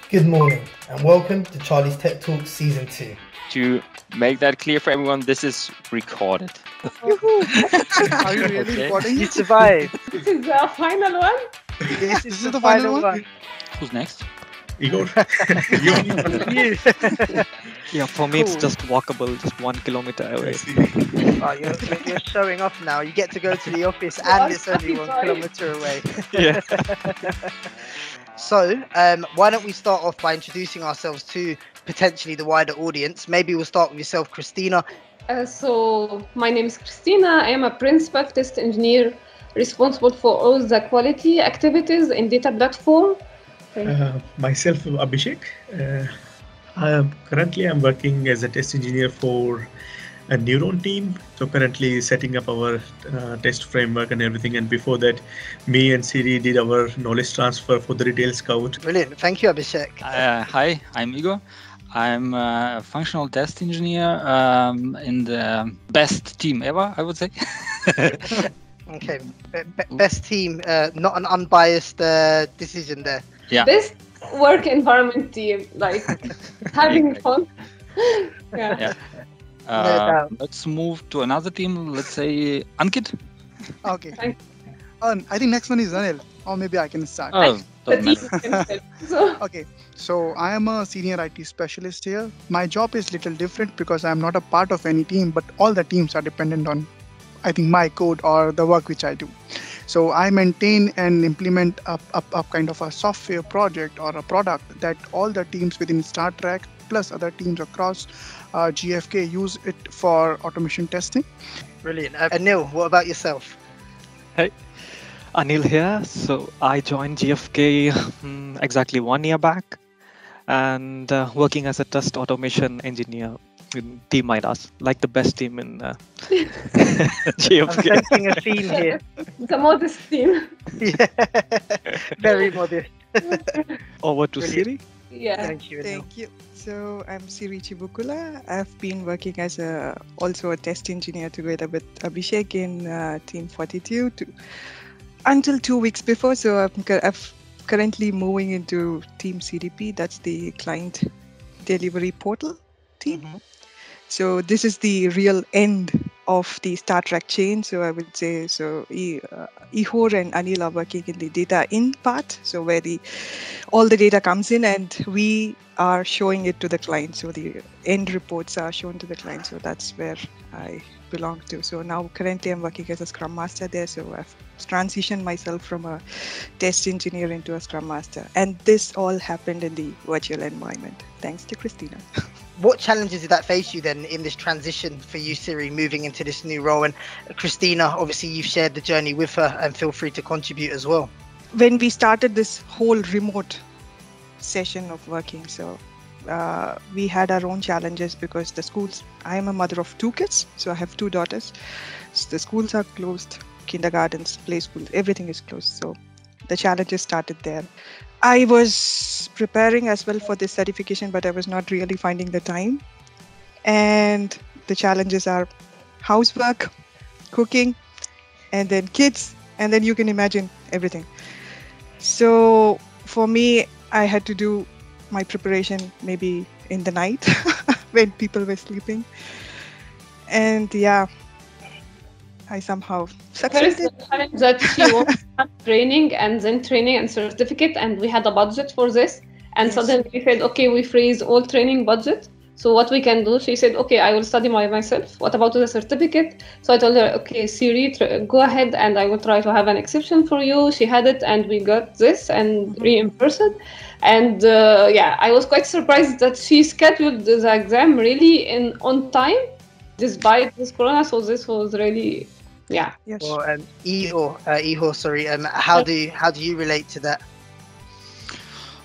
Good morning and welcome to Charlie's Tech Talk Season 2. To make that clear for everyone, this is recorded. Are you really recording? You survived. This is the final one? This is the final one? Who's next? Igor. You. Yeah, for me it's just walkable, just 1 kilometer away. Oh, you're showing off now. You get to go to the office and it's only 1 kilometer away. Yeah. So, why don't we start off by introducing ourselves to potentially the wider audience? Maybe we'll start with yourself, Christina. So my name is Christina. I am a principal test engineer responsible for all the quality activities in data platform. Myself, Abhishek. Currently, I'm working as a test engineer for a Neuron team. So currently setting up our test framework and everything. And before that, me and Siri did our knowledge transfer for the Retail Scout. Brilliant. Thank you, Abhishek. Hi, I'm Igor. I'm a functional test engineer in the best team ever, I would say. Okay. Best team, not an unbiased decision there. Yeah. Best work environment team, like having fun. Yeah. No doubt. Let's move to another team. Let's say Ankit. Okay. I think next one is Anil, or maybe I can start. Oh, The doesn't team matter. himself. So, Okay, so I am a senior IT specialist here. My job is little different because I am not a part of any team, but all the teams are dependent on, I think, my code or the work which I do. So I maintain and implement a kind of a software project or a product that all the teams within Star Trek plus other teams across GfK use it for automation testing. Brilliant. Anil, what about yourself? Hey, Anil here. So I joined GfK exactly 1 year back and working as a test automation engineer in Team Midas, like the best team in I'm GfK. sensing a theme here. the modest team. Yeah. Very modest. Over to Brilliant. Siri. Yeah. Thank you, Anil. Thank you. So I'm Siri Chibukula. I've been working as also a test engineer together with Abhishek in Team 42 until 2 weeks before. So I'm currently moving into Team CDP. That's the client delivery portal team. Mhm. So this is the real end of the Star Trek chain. So I would say Ihor and Anil are working in the data in part. So where all the data comes in and we are showing it to the client. So the end reports are shown to the client. So that's where I belong to. So now currently I'm working as a Scrum Master there. So I've transitioned myself from a test engineer into a Scrum Master. And this all happened in the virtual environment. Thanks to Christina. What challenges did that face you then in this transition for you, Siri, moving into this new role? And Christina, obviously you've shared the journey with her and feel free to contribute as well. When we started this whole remote session of working, so we had our own challenges because the schools, I am a mother of 2 kids, so I have 2 daughters. So the schools are closed, kindergartens, play schools, everything is closed. So the challenges started there. I was preparing as well for this certification, but I was not really finding the time. And the challenges are housework, cooking, and then kids, and then you can imagine everything. So for me, I had to do my preparation maybe in the night when people were sleeping. And yeah, I somehow There is succeeded. a challenge that she wants training and then training and certificate, and we had a budget for this. And Yes. suddenly we said, okay, we freeze all training budget. So what we can do? She said, okay, I will study myself. What about the certificate? So I told her, okay, Siri, go ahead, and I will try to have an exception for you. She had it, and we got this and reimbursed it. And I was quite surprised that she scheduled the exam really on time, despite this corona. So this was really. Yeah. Yes. Well, Ihor, sorry. How do you relate to that?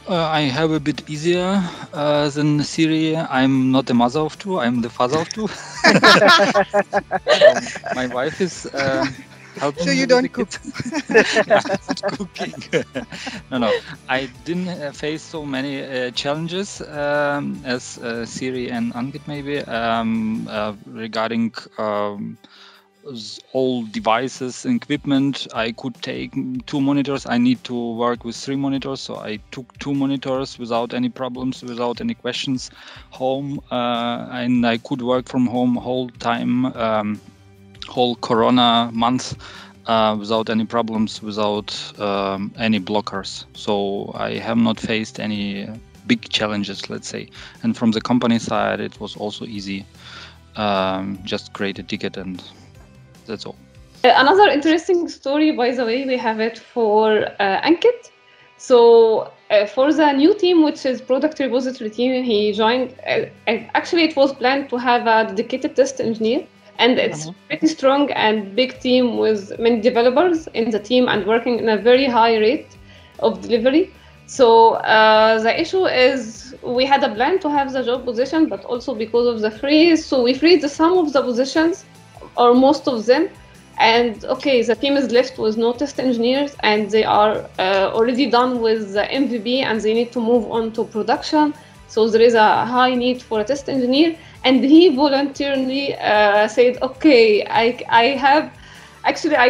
I have a bit easier than Siri. I'm not the mother of 2. I'm the father of 2. My wife is helping. So me you with don't the cook. kids. Yeah, not cooking. No. I didn't face so many challenges as Siri and Ankit maybe regarding all devices and equipment. I could take 2 monitors. I need to work with 3 monitors, so I took 2 monitors without any problems, without any questions home, and I could work from home whole time, whole Corona month, without any problems, without any blockers. So I have not faced any big challenges, let's say. And from the company side, it was also easy. Just create a ticket and that's all. Another interesting story, by the way, we have it for Ankit. So for the new team, which is product repository team, he joined. Actually, it was planned to have a dedicated test engineer, and it's pretty strong and big team with many developers in the team and working in a very high rate of delivery. So the issue is we had a plan to have the job position, but also because of the freeze, so we freed some of the positions, or most of them. And okay, the team is left with no test engineers, and they are already done with the MVP, and they need to move on to production. So there is a high need for a test engineer, and he voluntarily said, okay, I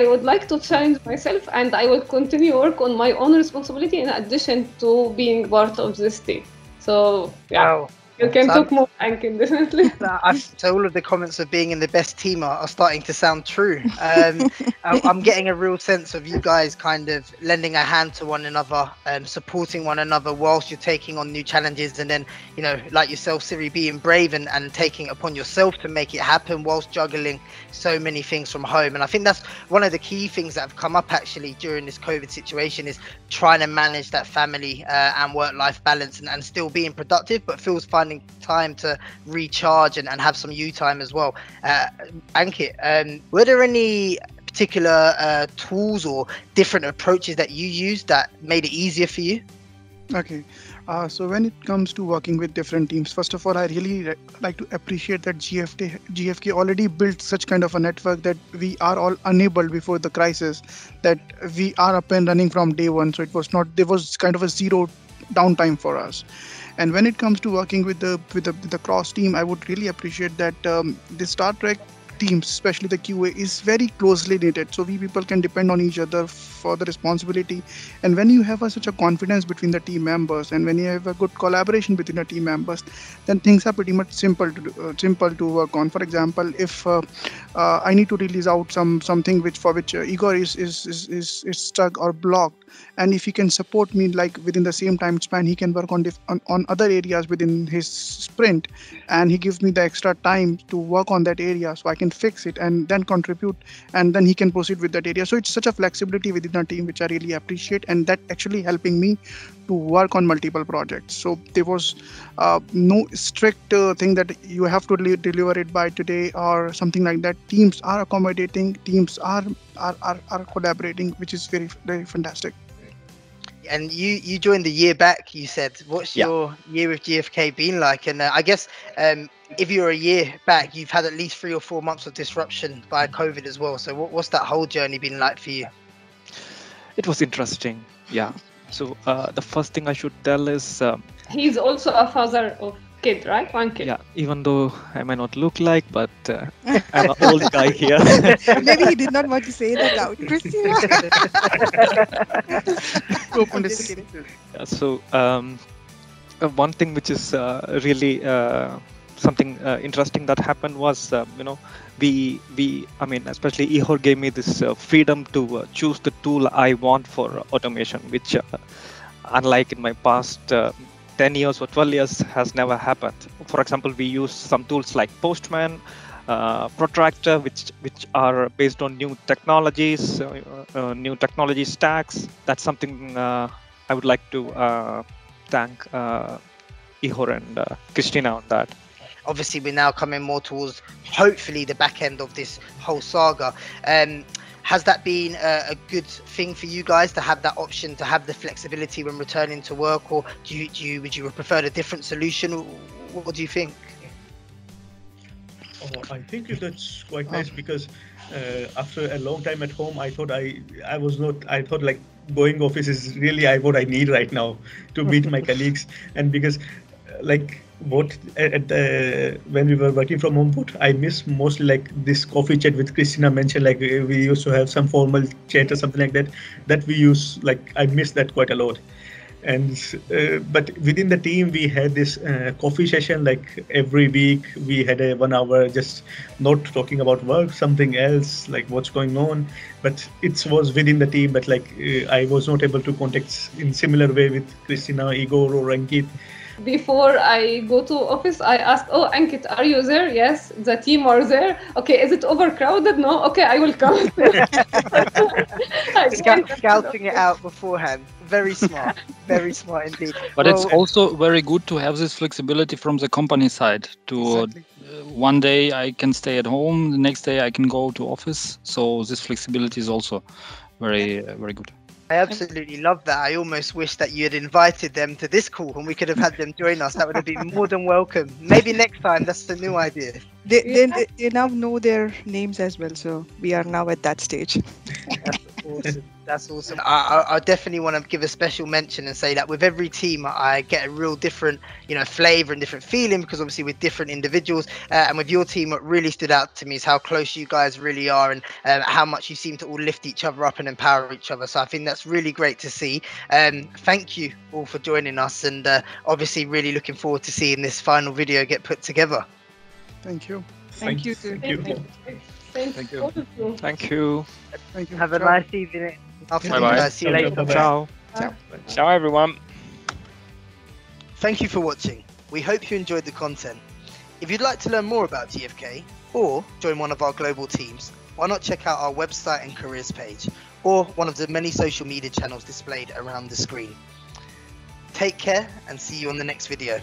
would like to challenge myself, and I will continue work on my own responsibility in addition to being part of this team. So yeah. Wow. You can talk more, Ankit, definitely. So all of the comments of being in the best team are starting to sound true. I'm getting a real sense of you guys kind of lending a hand to one another, supporting one another whilst you're taking on new challenges. And then, you know, like yourself, Siri, being brave and taking it upon yourself to make it happen whilst juggling so many things from home. And I think that's one of the key things that have come up actually during this COVID situation, is trying to manage that family and work-life balance and still being productive, but feels finding time to recharge and have some you time as well. Ankit, were there any particular tools or different approaches that you used that made it easier for you? Okay, so when it comes to working with different teams, first of all, I really like to appreciate that GfK already built such kind of a network that we are all enabled before the crisis, that we are up and running from day one. So there was kind of a zero downtime for us. And when it comes to working with the cross team, I would really appreciate that the Star Trek teams, especially the QA, is very closely knitted. So we people can depend on each other for the responsibility. And when you have such a confidence between the team members, and when you have a good collaboration between the team members, then things are pretty much simple to work on. For example, if I need to release out something for which Igor is stuck or blocked, and if he can support me like within the same time span, he can work on other areas within his sprint, and he gives me the extra time to work on that area, so I can fix it and then contribute, and then he can proceed with that area. So it's such a flexibility within a team which I really appreciate, and that actually helping me to work on multiple projects. So there was no strict thing that you have to deliver it by today or something like that. Teams are accommodating, teams are collaborating, which is very, very fantastic. And you joined the year back, you said. What's your year with GfK been like? And I guess if you're a year back, you've had at least 3 or 4 months of disruption by COVID as well. So what's that whole journey been like for you? It was interesting. Yeah. So the first thing I should tell is he's also a father of kid, right? 1 kid. Yeah, even though I might not look like, but I'm an old guy here. Maybe he did not want to say that out, Christina. Yeah, so one thing which is really something interesting that happened was, I mean, especially Ihor gave me this freedom to choose the tool I want for automation, which unlike in my past 10 years or 12 years has never happened. For example, we use some tools like Postman, Protractor, which are based on new technologies, new technology stacks. That's something I would like to thank Ihor and Christina on that. Obviously, we're now coming more towards, hopefully, the back end of this whole saga. Has that been a good thing for you guys to have that option, to have the flexibility when returning to work, or would you have preferred a different solution? What do you think? I think that's quite nice, because after a long time at home, I thought I thought like going office is really what I need right now to meet my colleagues, and because like what when we were working from home, what I miss mostly like this coffee chat with Christina mentioned, like we used to have some formal chat or something like that. That we use, like I miss that quite a lot. And but within the team we had this coffee session, like every week we had a 1 hour just not talking about work, something else, like what's going on. But it was within the team, but like I was not able to contact in similar way with Christina, Igor or Ankit. Before I go to office, I ask, oh, Ankit, are you there? Yes, the team are there. Okay, is it overcrowded? No? Okay, I will come. Scouting it out beforehand. Very smart. Very smart indeed. But it's also very good to have this flexibility from the company side. To one day I can stay at home, the next day I can go to office. So this flexibility is also very, very good. I absolutely love that. I almost wish that you had invited them to this call and we could have had them join us. That would have been more than welcome. Maybe next time. That's the new idea. They now know their names as well, so we are now at that stage. That's awesome. That's awesome. I definitely want to give a special mention and say that with every team, I get a real different, flavor and different feeling, because obviously with different individuals, and with your team, what really stood out to me is how close you guys really are, and how much you seem to all lift each other up and empower each other. So I think that's really great to see. Thank you all for joining us, and obviously really looking forward to seeing this final video get put together. Thank you. Thank you. Thank you. Thank you. Thank you. Thank you. Have a nice evening. Bye-bye. See you later. Ciao. Ciao, everyone. Thank you for watching. We hope you enjoyed the content. If you'd like to learn more about GfK or join one of our global teams, why not check out our website and careers page, or one of the many social media channels displayed around the screen. Take care and see you on the next video.